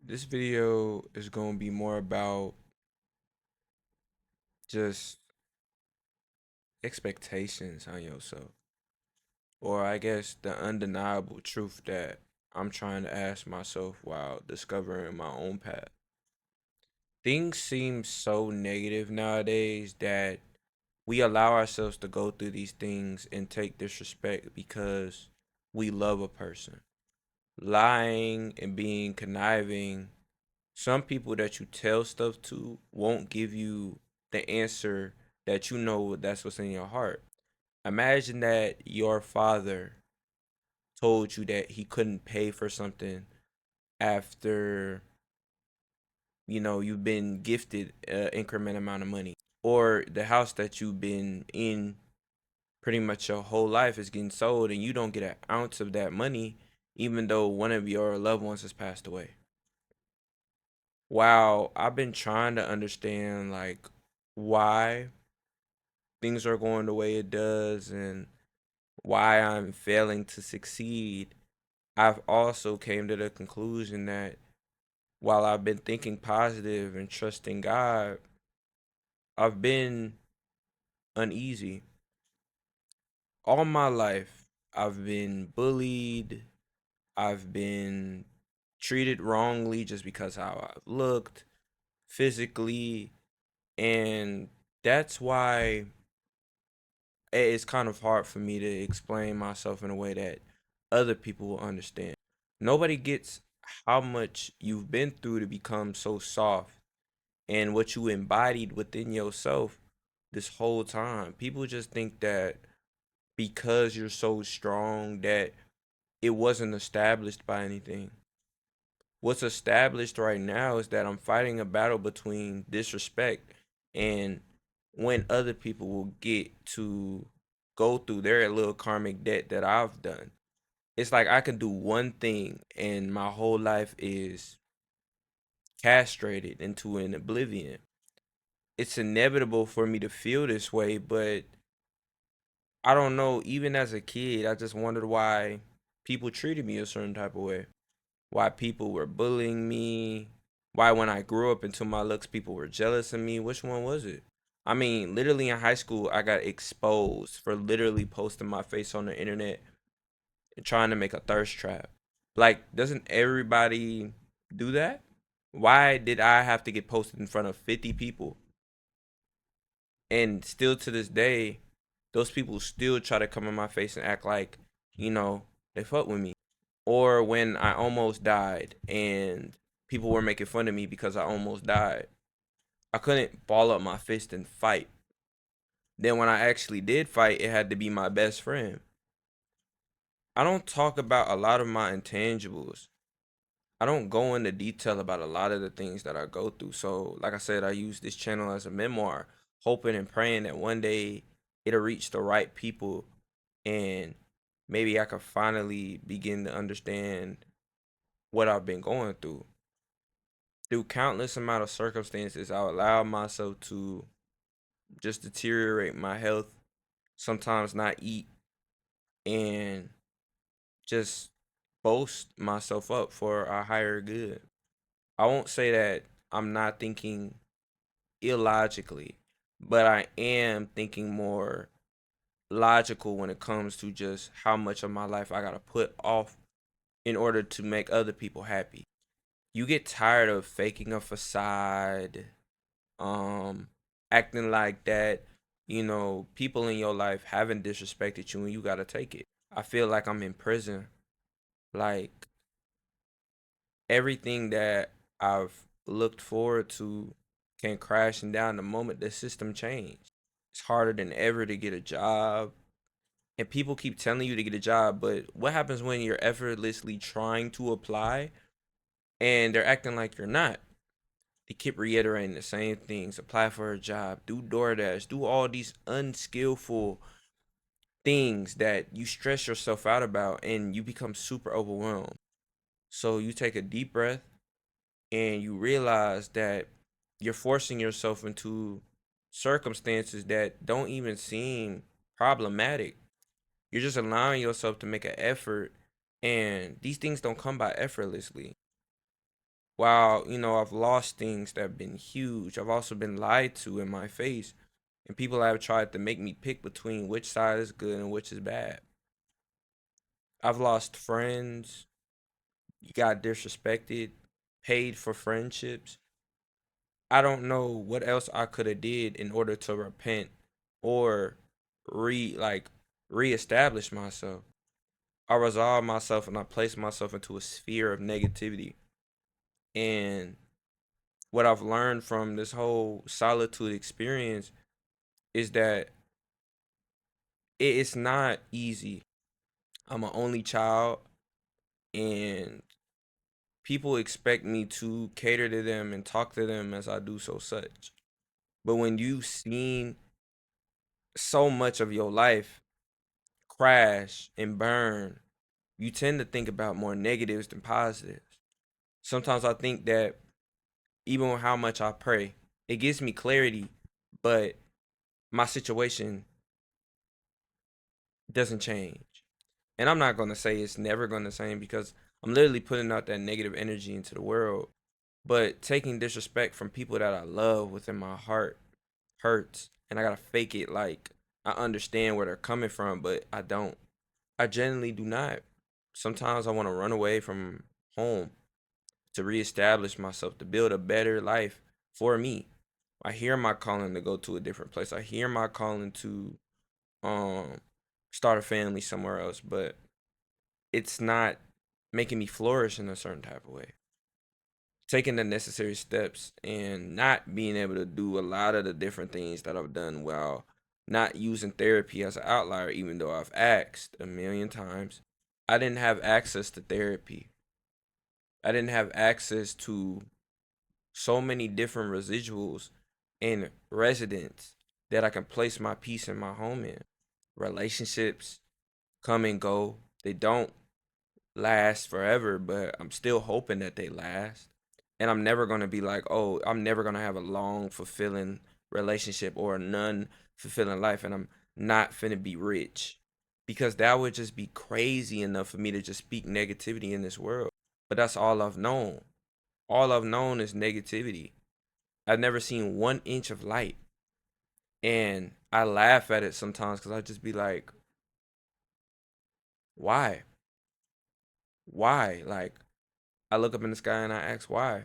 This video is going to be more about just expectations on yourself, or I guess the undeniable truth that I'm trying to ask myself while discovering my own path. Things seem so negative nowadays that we allow ourselves to go through these things and take disrespect because we love a person. Lying and being conniving, some people that you tell stuff to won't give you the answer that you know that's what's in your heart. Imagine that your father told you that he couldn't pay for something after you've been gifted an increment amount of money, or the house that you've been in pretty much your whole life is getting sold and you don't get an ounce of that money even though one of your loved ones has passed away. Wow, I've been trying to understand like why things are going the way it does and why I'm failing to succeed. I've also came to the conclusion that while I've been thinking positive and trusting God, I've been uneasy. All my life, I've been bullied, I've been treated wrongly just because how I looked physically, and that's why it's kind of hard for me to explain myself in a way that other people will understand. Nobody gets how much you've been through to become so soft and what you embodied within yourself this whole time. People just think that because you're so strong that it wasn't established by anything. What's established right now is that I'm fighting a battle between disrespect and when other people will get to go through their little karmic debt that I've done. It's like I can do one thing and my whole life is castrated into an oblivion. It's inevitable for me to feel this way, but I don't know. Even as a kid, I just wondered why people treated me a certain type of way. Why people were bullying me, why when I grew up into my looks, people were jealous of me. Which one was it? I mean, literally in high school, I got exposed for literally posting my face on the internet and trying to make a thirst trap. Like, doesn't everybody do that? Why did I have to get posted in front of 50 people? And still to this day, those people still try to come in my face and act like, you know, they fuck with me. Or when I almost died and people were making fun of me because I almost died. I couldn't ball up my fist and fight. Then when I actually did fight, it had to be my best friend. I don't talk about a lot of my intangibles. I don't go into detail about a lot of the things that I go through. So, like I said, I use this channel as a memoir, hoping and praying that one day it'll reach the right people and maybe I could finally begin to understand what I've been going through. Through countless amount of circumstances, I allowed myself to just deteriorate my health, sometimes not eat, and just boast myself up for a higher good. I won't say that I'm not thinking illogically, but I am thinking more logical when it comes to just how much of my life I gotta put off in order to make other people happy. You get tired of faking a facade, um, acting like that, people in your life haven't disrespected you and you gotta take it. I feel like I'm in prison. Like everything that I've looked forward to can crashing down the moment the system changed. It's harder than ever to get a job. And people keep telling you to get a job, but what happens when you're effortlessly trying to apply and they're acting like you're not? They keep reiterating the same things. Apply for a job, do DoorDash, do all these unskillful things that you stress yourself out about and you become super overwhelmed. So you take a deep breath and you realize that you're forcing yourself into circumstances that don't even seem problematic. You're just allowing yourself to make an effort, and these things don't come by effortlessly. While, I've lost things that have been huge, I've also been lied to in my face. And people have tried to make me pick between which side is good and which is bad. I've lost friends, got disrespected, paid for friendships. I don't know what else I could have did in order to repent or re like reestablish myself. I resolved myself and I placed myself into a sphere of negativity. And what I've learned from this whole solitude experience is that it's not easy. I'm an only child, and people expect me to cater to them and talk to them as I do so such. But when you've seen so much of your life crash and burn, you tend to think about more negatives than positives. Sometimes I think that even with how much I pray, it gives me clarity, but my situation doesn't change. And I'm not gonna say it's never gonna change because I'm literally putting out that negative energy into the world. But taking disrespect from people that I love within my heart hurts. And I gotta fake it like I understand where they're coming from, but I don't. I genuinely do not. Sometimes I wanna run away from home to reestablish myself, to build a better life for me. I hear my calling to go to a different place. I hear my calling to um start a family somewhere else, but it's not making me flourish in a certain type of way. Taking the necessary steps and not being able to do a lot of the different things that I've done while not using therapy as an outlier, even though I've asked a million times. I didn't have access to therapy. I didn't have access to so many different residuals and residents that I can place my peace in my home in. Relationships come and go. They don't last forever, but I'm still hoping that they last. And I'm never gonna be like, oh, I'm never gonna have a long, fulfilling relationship or a none fulfilling life, and I'm not finna be rich. Because that would just be crazy enough for me to just speak negativity in this world. But that's all I've known. All I've known is negativity. I've never seen 1 inch of light. And I laugh at it sometimes because I just be like, why? Why? Like, I look up in the sky and I ask why.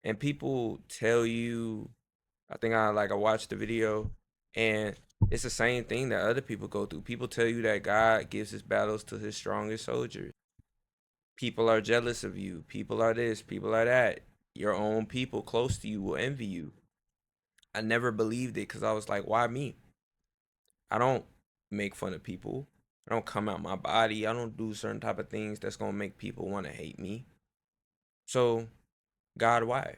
And people tell you, I watched the video, and it's the same thing that other people go through. People tell you that God gives his battles to his strongest soldiers. People are jealous of you. People are this, people are that. Your own people close to you will envy you. I never believed it because I was like, why me? I don't make fun of people. I don't come out my body. I don't do certain type of things that's gonna make people want to hate me. So, God, why?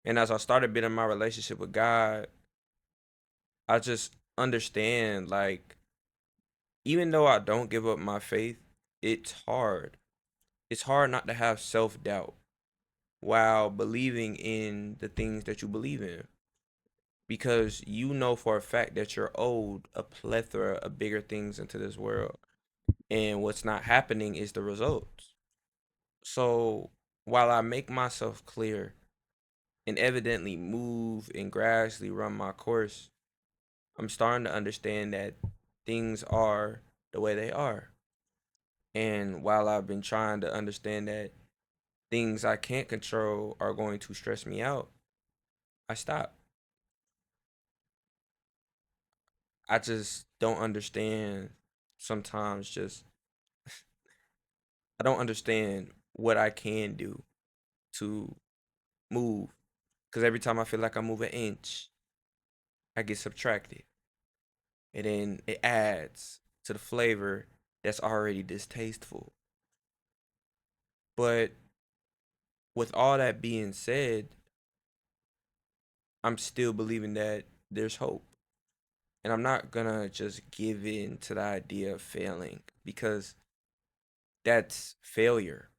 And as I started building my relationship with God, I just understand, like, even though I don't give up my faith, it's hard. It's hard not to have self doubt while believing in the things that you believe in, because you know for a fact that you're owed a plethora of bigger things into this world, and what's not happening is the results. So while I make myself clear and evidently move and gradually run my course, I'm starting to understand that things are the way they are. And while I've been trying to understand that things I can't control are going to stress me out, I stop. I just don't understand sometimes, just I don't understand what I can do to move. Because every time I feel like I move an inch, I get subtracted. And then it adds to the flavor that's already distasteful. But with all that being said, I'm still believing that there's hope. And I'm not gonna just give in to the idea of failing, because that's failure.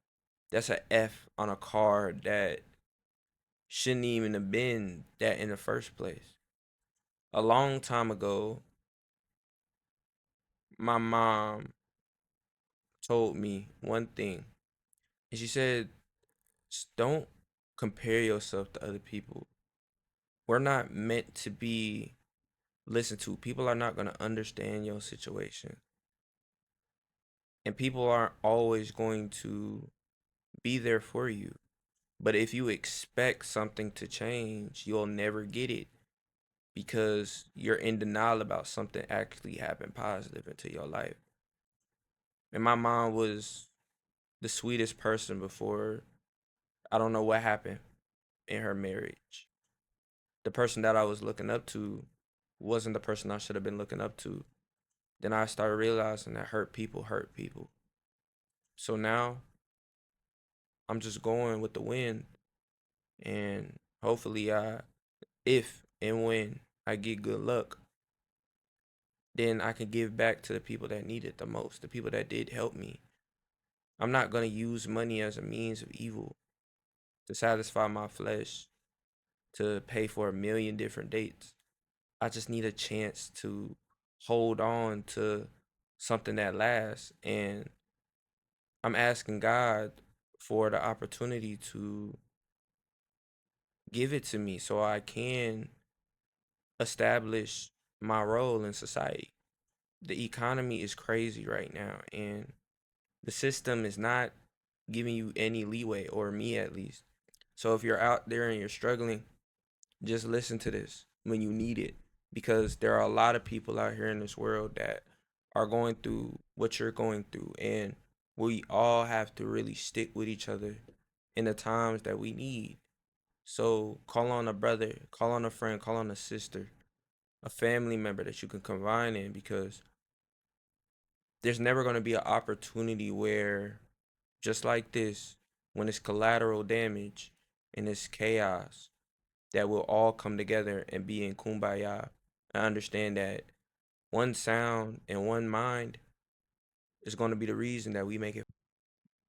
That's a F on a card that shouldn't even have been that in the first place. A long time ago, my mom told me one thing. And she said, Don't compare yourself to other people. We're not meant to be listened to. People are not going to understand your situation. And people aren't always going to be there for you. But if you expect something to change, you'll never get it because you're in denial about something actually happened positive into your life. And my mom was the sweetest person before I don't know what happened in her marriage. The person that I was looking up to wasn't the person I should have been looking up to. Then I started realizing that hurt people hurt people. So now I'm just going with the wind, and hopefully if and when I get good luck, then I can give back to the people that need it the most, the people that did help me. I'm not going to use money as a means of evil to satisfy my flesh, to pay for a million different dates. I just need a chance to hold on to something that lasts. And I'm asking God for the opportunity to give it to me so I can establish my role in society. The economy is crazy right now, and the system is not giving you any leeway, or me at least. So if you're out there and you're struggling, just listen to this when you need it, because there are a lot of people out here in this world that are going through what you're going through, and we all have to really stick with each other in the times that we need. So call on a brother, call on a friend, call on a sister, a family member that you can confide in, because there's never going to be an opportunity where, just like this, when it's collateral damage and it's chaos, that we'll all come together and be in kumbaya and understand that one sound and one mind is going to be the reason that we make it.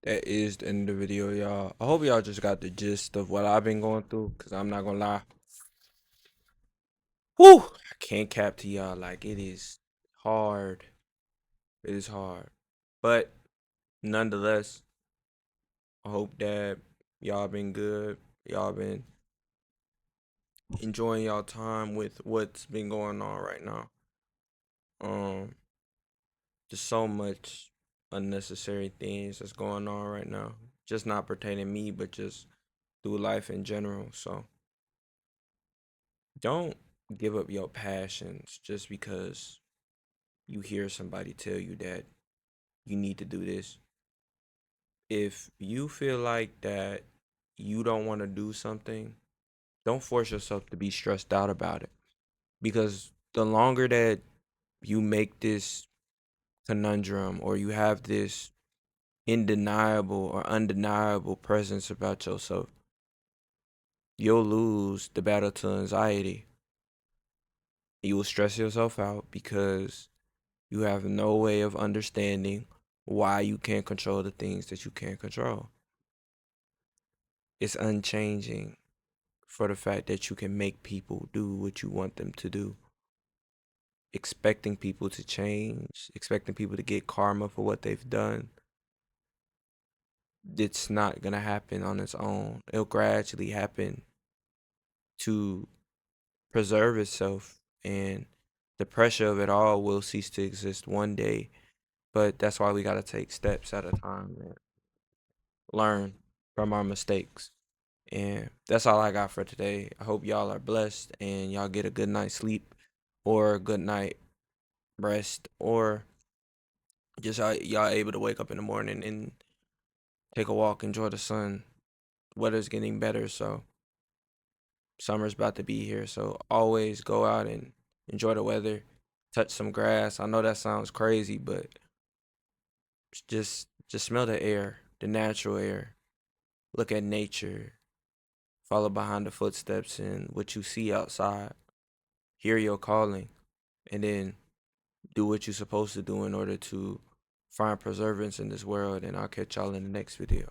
That is the end of the video, y'all. I hope y'all just got the gist of what I've been going through, because I'm not going to lie. Whew! I can't cap to y'all. Like, it is hard. It is hard. But nonetheless, I hope that y'all been good. Y'all been enjoying y'all time with what's been going on right now. Um, just so much unnecessary things that's going on right now. Just not pertaining to me, but just through life in general. So don't give up your passions just because you hear somebody tell you that you need to do this. If you feel like that you don't want to do something, don't force yourself to be stressed out about it. Because the longer that you make this conundrum, or you have this indeniable or undeniable presence about yourself, you'll lose the battle to anxiety. You will stress yourself out because you have no way of understanding why you can't control the things that you can't control. It's unchanging for the fact that you can make people do what you want them to do. Expecting people to change, expecting people to get karma for what they've done, it's not going to happen on its own. It'll gradually happen to preserve itself, and the pressure of it all will cease to exist one day. But that's why we got to take steps at a time and learn from our mistakes. And that's all I got for today. I hope y'all are blessed and y'all get a good night's sleep, or a good night rest, or just y'all able to wake up in the morning and take a walk, enjoy the sun. Weather's getting better, so summer's about to be here. So always go out and enjoy the weather, touch some grass. I know that sounds crazy, but just smell the air, the natural air. Look at nature. Follow behind the footsteps and what you see outside. Hear your calling, and then do what you're supposed to do in order to find preservance in this world. And I'll catch y'all in the next video.